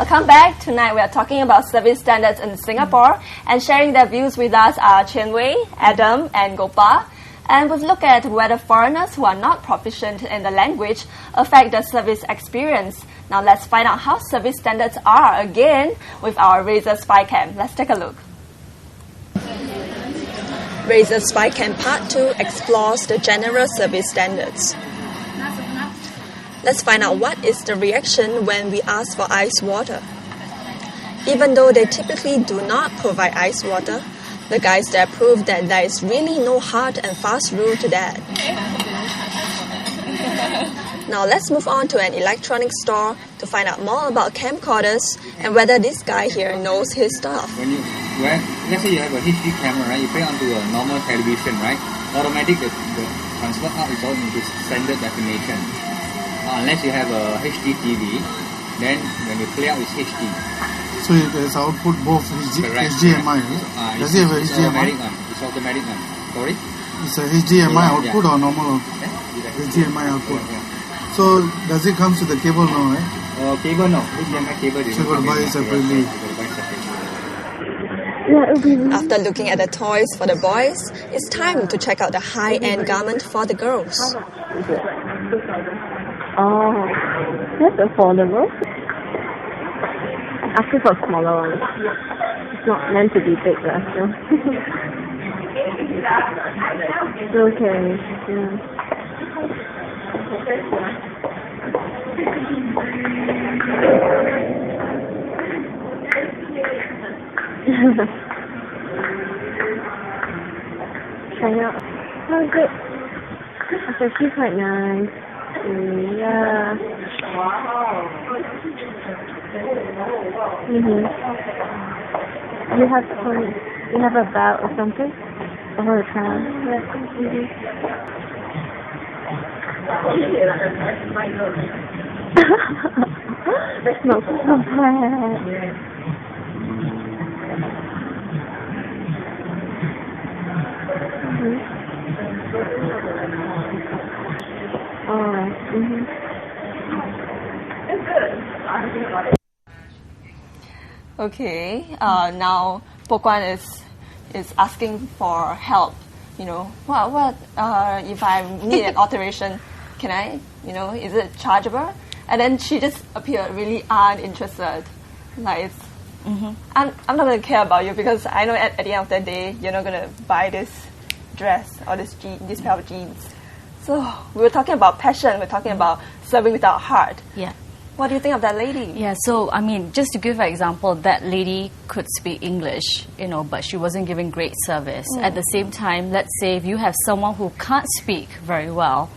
Welcome back. Tonight we are talking about service standards in Singapore, and sharing their views with us are Chen Wei, Adam, and Gopa. And we've looked at whether foreigners who are not proficient in the language affect the service experience. Now let's find out how service standards are again with our Razer SpyCam. Let's take a look. Razer SpyCam Part 2 explores the general service standards. Let's find out what is the reaction when we ask for ice water. Even though they typically do not provide ice water, the guys there prove that there is really no hard and fast rule to that. Now let's move on to an electronic store to find out more about camcorders and whether this guy here knows his stuff. Let's say you have a HD camera, right? You put it onto a normal television, right? Automatically the transfer out is all into standard definition. Unless you have a HD TV, then when you play out it's HD. So it has output both HDMI, right? Does it have a HDMI? It's automatic one. Sorry? It's a HDMI output or normal output? HDMI output. So does it come with the cable now, right? Cable no. HDMI cable. So you got to buy it separately. After looking at the toys for the boys, it's time to check out the high-end garment for the girls. Oh, that's affordable. Asking for a smaller one. It's not meant to be big, so. It's okay. Yeah. Try out. Oh, good. It's actually quite nice. Yeah. You have a belt or something? Or a crown? That smells so bad. Okay, now Pokwan is asking for help. You know, what if I need an alteration, can I, is it chargeable? And then she just appeared really uninterested. Like, it's, I'm not going to care about you because I know at the end of the day, you're not going to buy this dress or this pair of jeans. So we were talking about passion, we're talking about serving with our heart. Yeah. What do you think of that lady? Yeah, so, I mean, just to give an example, that lady could speak English, but she wasn't giving great service. At the same time, let's say if you have someone who can't speak very well,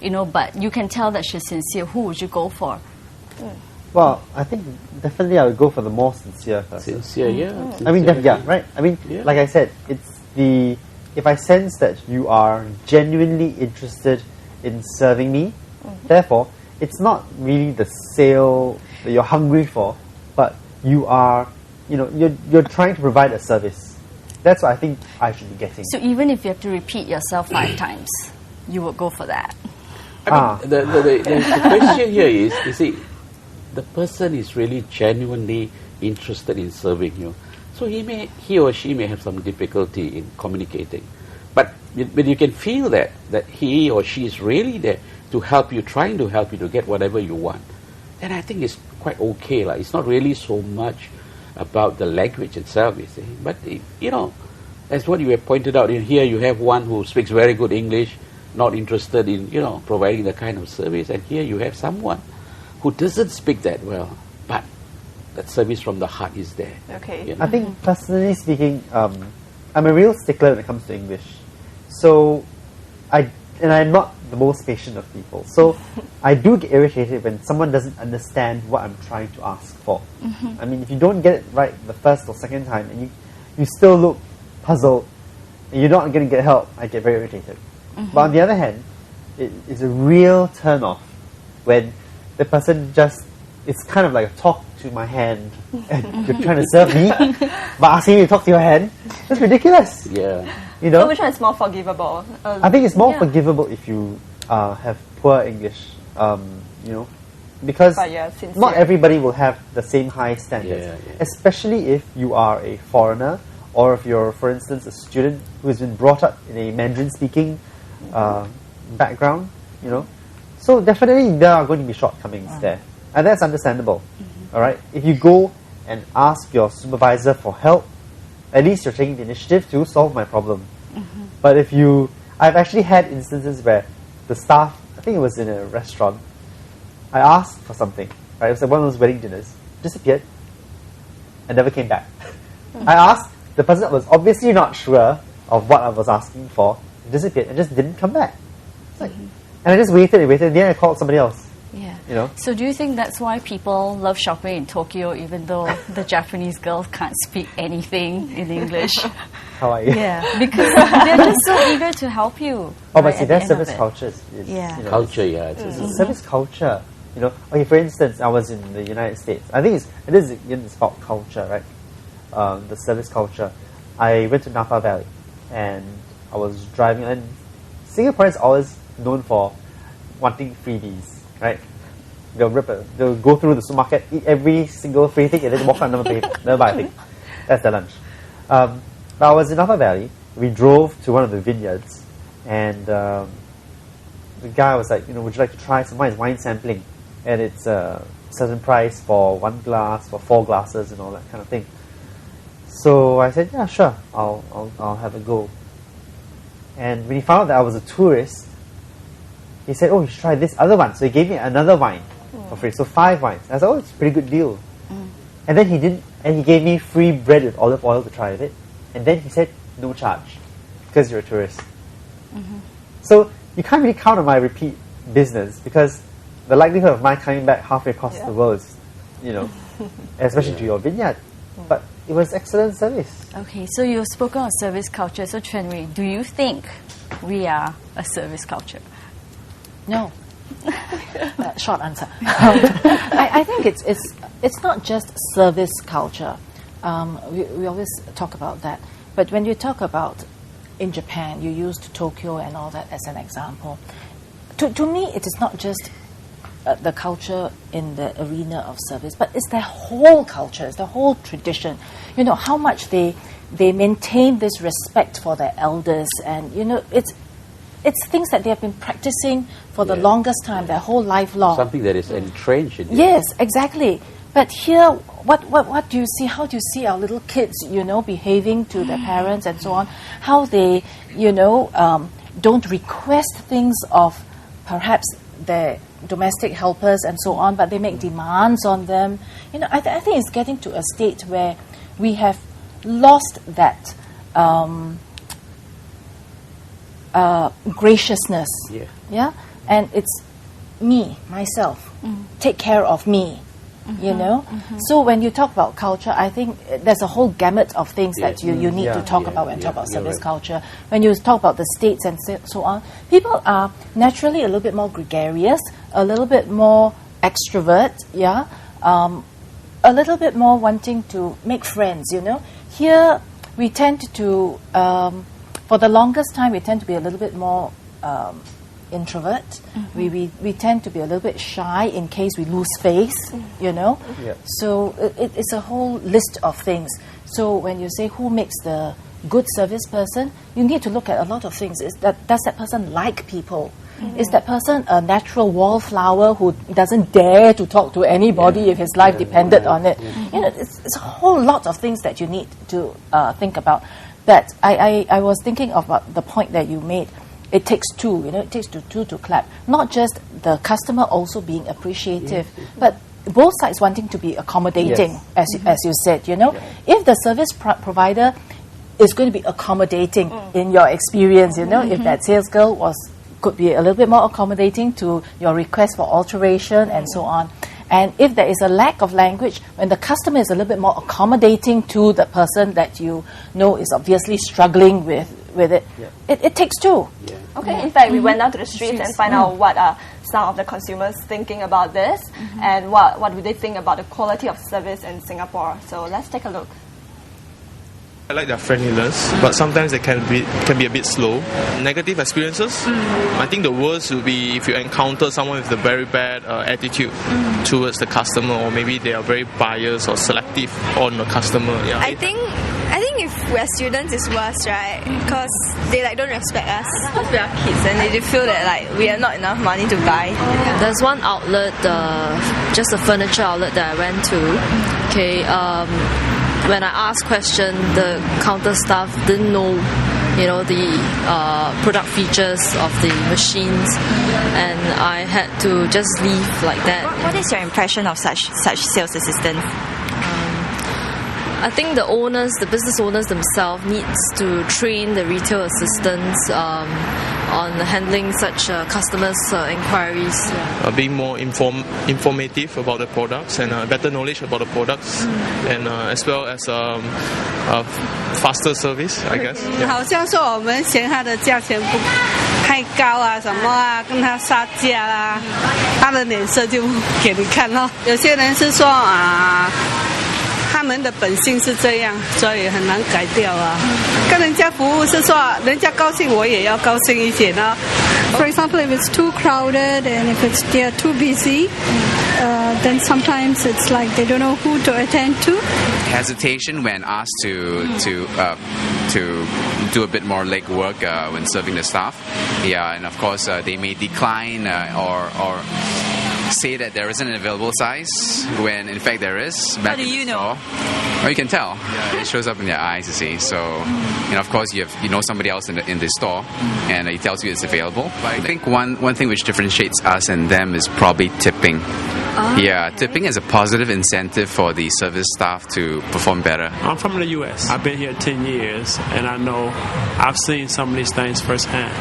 but you can tell that she's sincere, who would you go for? Well, I think definitely I would go for the more sincere person. Sincere, yeah. I mean, right? I mean, like I said, it's if I sense that you are genuinely interested in serving me, therefore, it's not really the sale that you're hungry for, but you are, you're trying to provide a service. That's what I think I should be getting. So even if you have to repeat yourself 5 times, you would go for that. I mean, the question here is, you see, the person is really genuinely interested in serving you. So he or she may have some difficulty in communicating. But you can feel that he or she is really there to help you, trying to help you to get whatever you want, then I think it's quite okay. It's not really so much about the language itself, you see. But, as what you have pointed out, in here you have one who speaks very good English, not interested in, providing the kind of service. And here you have someone who doesn't speak that well, but that service from the heart is there. Okay. I think, personally speaking, I'm a real stickler when it comes to English. So, I'm not the most patient of people. So, I do get irritated when someone doesn't understand what I'm trying to ask for. I mean, if you don't get it right the first or second time, and you still look puzzled, and you're not going to get help, I get very irritated. But on the other hand, it's a real turn-off when the person just, it's kind of like a talk to my hand, and you're trying to serve me, but asking me to talk to your hand. That's ridiculous. Yeah. So which one is more forgivable? I think it's more forgivable if you have poor English. because But you're sincere. not everybody will have the same high standards, especially if you are a foreigner or if you're, for instance, a student who has been brought up in a Mandarin-speaking background, you know. So definitely there are going to be shortcomings there, and that's understandable. All right, if you go and ask your supervisor for help, at least you're taking the initiative to solve my problem. But if you, I've actually had instances where the staff, I think it was in a restaurant, I asked for something, right? It was like one of those wedding dinners, disappeared, and never came back. I asked, the person was obviously not sure of what I was asking for, disappeared, and just didn't come back. It's like, and I just waited and waited, and then I called somebody else. Yeah. You know? So do you think that's why people love shopping in Tokyo, even though the Japanese girls can't speak anything in English? How are you? Yeah, because they're just so eager to help you. Oh, but right, see, at their the end service of it. culture is you know, Culture, yeah. it's a service culture. You know, okay, for instance, I was in the United States. I think it's about culture, right? The service culture. I went to Napa Valley, and I was driving, and Singaporeans are always known for wanting freebies, right? They'll go through the supermarket, eat every single free thing, and then walk out and never buy a thing. That's their lunch. But I was in Napa Valley. We drove to one of the vineyards, and the guy was like, you know, would you like to try some wine? It's wine sampling, and it's a certain price for 1 glass, for 4 glasses, and all that kind of thing. So I said, yeah, sure, I'll have a go. And when he found out that I was a tourist, he said, oh, you should try this other one. So he gave me another wine for free. So 5 wines. I said, oh, it's a pretty good deal. And then he gave me free bread with olive oil to try with it. And then he said, no charge, because you're a tourist. So you can't really count on my repeat business, because the likelihood of my coming back halfway across the world is, you know, especially to your vineyard. But it was excellent service. Okay, so you've spoken of service culture. So Chuan Wei, do you think we are a service culture? No. Short answer. I think it's not just service culture. We always talk about that. But when you talk about in Japan, you used Tokyo and all that as an example. To me, it is not just the culture in the arena of service, but it's their whole culture, it's the whole tradition. You know, how much they maintain this respect for their elders, and you know, it's things that they have been practicing for the longest time, their whole life long. Something that is entrenched in Yes, exactly. But here, what do you see? How do you see our little kids, you know, behaving to their parents and so on? How they, you know, don't request things of perhaps their domestic helpers and so on, but they make demands on them. You know, I think it's getting to a state where we have lost that graciousness. Yeah, and it's me, myself, take care of me. You know, so when you talk about culture, I think there's a whole gamut of things that you need to talk about when talk about service culture. When you talk about the states and so on, people are naturally a little bit more gregarious, a little bit more extrovert, a little bit more wanting to make friends. You know, here we tend to, for the longest time, we tend to be a little bit more introvert. We tend to be a little bit shy in case we lose face, you know. So it's a whole list of things. So when you say who makes the good service person, you need to look at a lot of things. Does that person like people? Is that person a natural wallflower who doesn't dare to talk to anybody if his life depended on it? You know, it's a whole lot of things that you need to think about. That I was thinking about the point that you made. It takes two, you know, it takes two to clap. Not just the customer also being appreciative, but both sides wanting to be accommodating, as you said, you know. If the service provider is going to be accommodating in your experience, you know, if that sales girl could be a little bit more accommodating to your request for alteration and so on. And if there is a lack of language, when the customer is a little bit more accommodating to the person that you know is obviously struggling with it, it takes two. Okay, in fact, we went out to the streets and find out what are some of the consumers thinking about this and what do they think about the quality of service in Singapore. So let's take a look. I like their friendliness, but sometimes they can be a bit slow. Negative experiences, I think the worst would be if you encounter someone with a very bad attitude towards the customer, or maybe they are very biased or selective on the customer. Yeah. I think if we're students, it's worse, right? Because they don't respect us. Because we are kids and they feel that we have not enough money to buy. There's one outlet, just a furniture outlet that I went to. Okay, when I asked question, the counter staff didn't know, the product features of the machines, and I had to just leave like that. What is your impression of such sales assistants? I think the business owners themselves needs to train the retail assistants on handling such customers' inquiries. Being more informative about the products and better knowledge about the products, and as well as faster service, I guess. 好像说我们嫌它的价钱不太高啊，什么啊，跟他杀价啦，他的脸色就给你看哦。有些人是说啊。他们的本性是这样，所以很难改掉啊。跟人家服务是说，人家高兴，我也要高兴一点啊。For example, if it's too crowded and if they're too busy, then sometimes it's like they don't know who to attend to. Hesitation when asked to do a bit more legwork when serving the staff. Yeah, and of course they may decline or say that there isn't an available size when in fact there is. How do you know? Or you can tell. Yeah, it shows up in their eyes, you see. So, of course you know somebody else in the store, and he tells you it's available. But I think one thing which differentiates us and them is probably tipping. Yeah, tipping is a positive incentive for the service staff to perform better. I'm from the U.S. I've been here 10 years, and I've seen some of these things firsthand.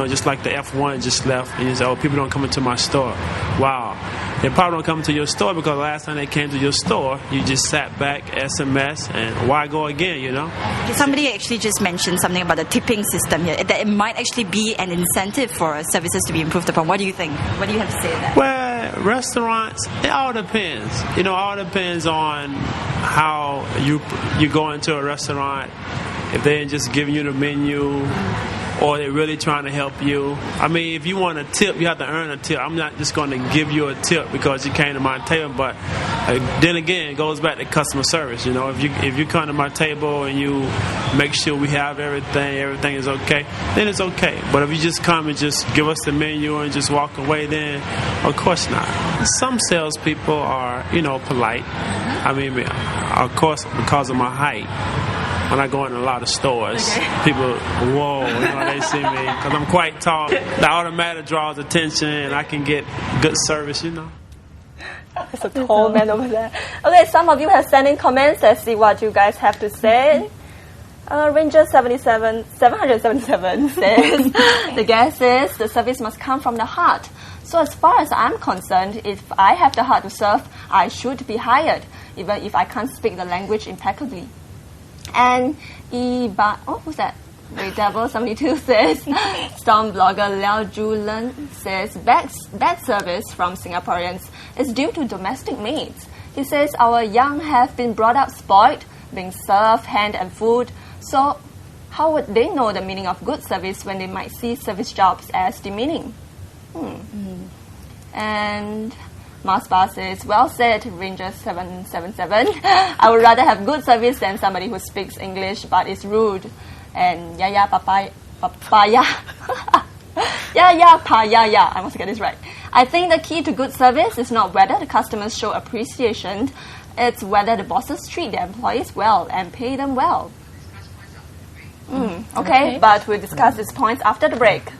Just like the F1 just left, and you say, "Oh, people don't come into my store." Wow, they probably don't come to your store because last time they came to your store, you just sat back, SMS, and why go again? Somebody actually just mentioned something about the tipping system here, that it might actually be an incentive for services to be improved upon. What do you think? What do you have to say to that? Well, restaurants, it all depends. All depends on how you go into a restaurant. If they're just giving you the menu, or they're really trying to help you. I mean, if you want a tip, you have to earn a tip. I'm not just going to give you a tip because you came to my table, but then again, it goes back to customer service. If you come to my table and you make sure we have everything is okay, then it's okay. But if you just come and just give us the menu and just walk away, then of course not. Some salespeople are, polite. I mean, of course, because of my height. When I go in a lot of stores, people, whoa, they see me. Because I'm quite tall. The automatic draws attention, and I can get good service, There's a tall man over there. Okay, some of you have sent in comments. Let's see what you guys have to say. Ranger 777 says, the guy says the service must come from the heart. So as far as I'm concerned, if I have the heart to serve, I should be hired, even if I can't speak the language impeccably. And who's that? Devil 72 says, Storm blogger Liao Julan says, bad service from Singaporeans is due to domestic maids. He says our young have been brought up spoiled, being served hand and food. So how would they know the meaning of good service when they might see service jobs as demeaning? And Masba says, well said, Ranger 777. I would rather have good service than somebody who speaks English but is rude. And Yaya Papaya. Yaya Payaya. I must get this right. I think the key to good service is not whether the customers show appreciation, it's whether the bosses treat their employees well and pay them well. Okay, but we'll discuss these points after the break.